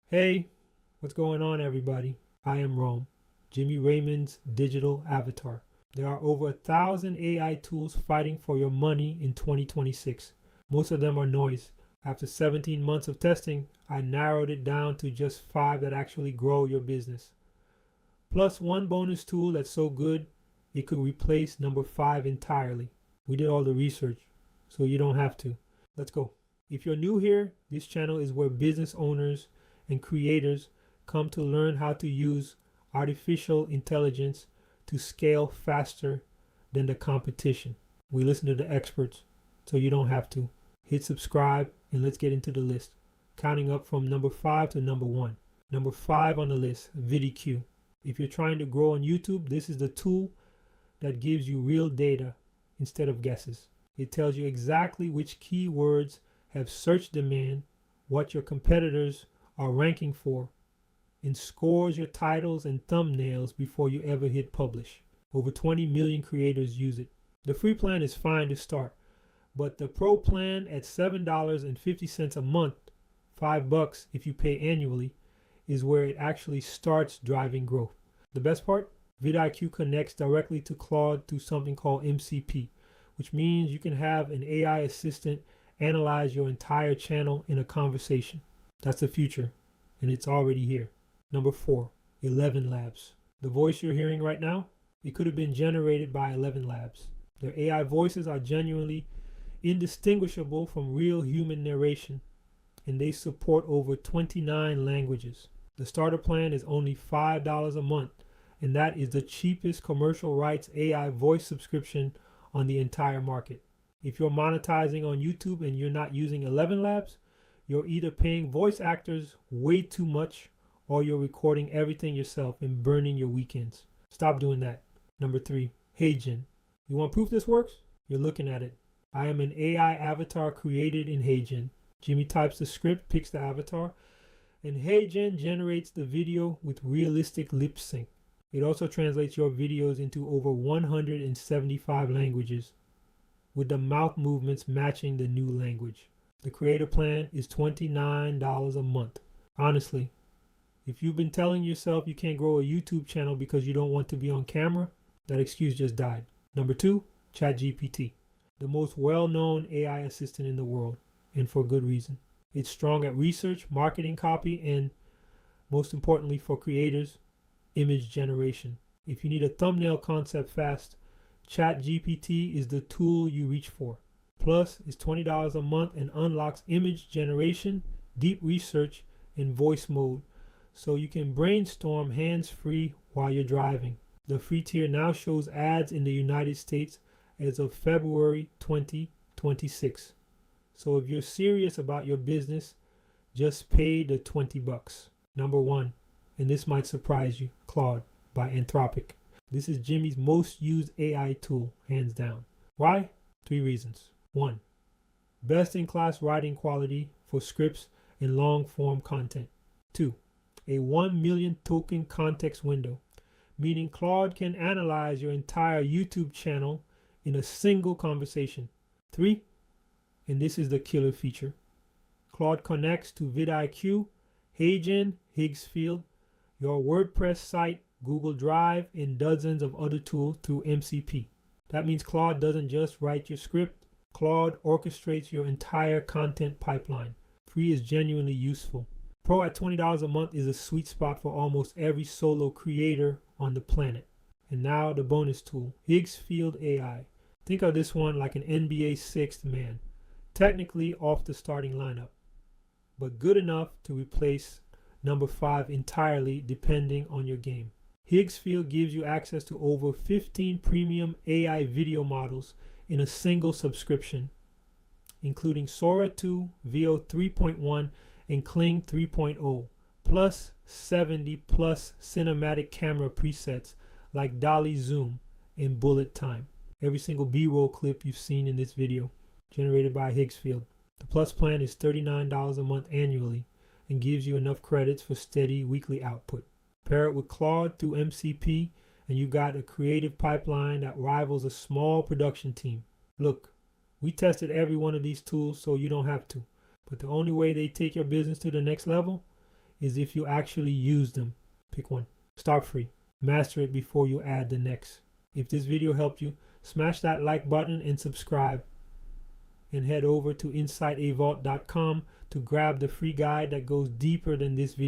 Hey, what's going on, everybody? I am Rome, Jimmy Raymond's digital avatar. There are over 1,000 AI tools fighting for your money in 2026. Most of them are noise. After 17 months of testing, I narrowed it down to just 5 that actually grow your business. Plus one bonus tool that's so good, it could replace number 5 entirely. We did all the research, so you don't have to. Let's go. If you're new here, this channel is where business owners and creators come to learn how to use artificial intelligence to scale faster than the competition. We listen to the experts, so you don't have to. Hit subscribe and let's get into the list. Counting up from number 5 to number 1. Number 5 on the list, vidIQ. If you're trying to grow on YouTube, this is the tool that gives you real data instead of guesses. It tells you exactly which keywords have search demand, what your competitors are ranking for, and scores your titles and thumbnails before you ever hit publish. Over 20 million creators use it. The free plan is fine to start, but the pro plan at $7.50 a month, $5 if you pay annually, is where it actually starts driving growth. The best part? vidIQ connects directly to Claude through something called MCP, which means you can have an AI assistant analyze your entire channel in a conversation. That's the future, and it's already here. Number 4, ElevenLabs. The voice you're hearing right now, it could have been generated by ElevenLabs. Their AI voices are genuinely indistinguishable from real human narration, and they support over 29 languages. The starter plan is only $5 a month, and that is the cheapest commercial rights AI voice subscription on the entire market. If you're monetizing on YouTube and you're not using ElevenLabs, you're either paying voice actors way too much or you're recording everything yourself and burning your weekends. Stop doing that. Number 3, HeyGen. You want proof this works? You're looking at it. I am an AI avatar created in HeyGen. Jimmy types the script, picks the avatar, and HeyGen generates the video with realistic lip sync. It also translates your videos into over 175 languages, with the mouth movements matching the new language. The creator plan is $29 a month. Honestly, if you've been telling yourself you can't grow a YouTube channel because you don't want to be on camera, that excuse just died. Number 2, ChatGPT, the most well-known AI assistant in the world, and for good reason. It's strong at research, marketing copy, and most importantly for creators, image generation. If you need a thumbnail concept fast, ChatGPT is the tool you reach for. Plus, it's $20 a month and unlocks image generation, deep research, and voice mode, so you can brainstorm hands-free while you're driving. The free tier now shows ads in the United States as of February 2026. So if you're serious about your business, just pay the $20. Number 1, and this might surprise you, Claude by Anthropic. This is Jimmy's most used AI tool, hands down. Why? 3 reasons. 1, best-in-class writing quality for scripts and long-form content. 2, a 1 million token context window, meaning Claude can analyze your entire YouTube channel in a single conversation. 3, and this is the killer feature, Claude connects to vidIQ, HeyGen, Higgsfield, your WordPress site, Google Drive, and dozens of other tools through MCP. That means Claude doesn't just write your script, Claude orchestrates your entire content pipeline. Free is genuinely useful. Pro at $20 a month is a sweet spot for almost every solo creator on the planet. And now the bonus tool, Higgsfield AI. Think of this one like an NBA sixth man, technically off the starting lineup, but good enough to replace number 5 entirely depending on your game. Higgsfield gives you access to over 15 premium AI video models in a single subscription, including Sora 2, VO 3.1, and Kling 3.0, plus 70 plus cinematic camera presets like Dolly Zoom and Bullet Time. Every single B-roll clip you've seen in this video, generated by Higgsfield. The Plus plan is $39 a month annually and gives you enough credits for steady weekly output. Pair it with Claude through MCP and you got a creative pipeline that rivals a small production team. Look, we tested every one of these tools so you don't have to, but the only way they take your business to the next level is if you actually use them. Pick one. Start free. Master it before you add the next. If this video helped you, smash that like button and subscribe. And head over to InsightAVault.com to grab the free guide that goes deeper than this video.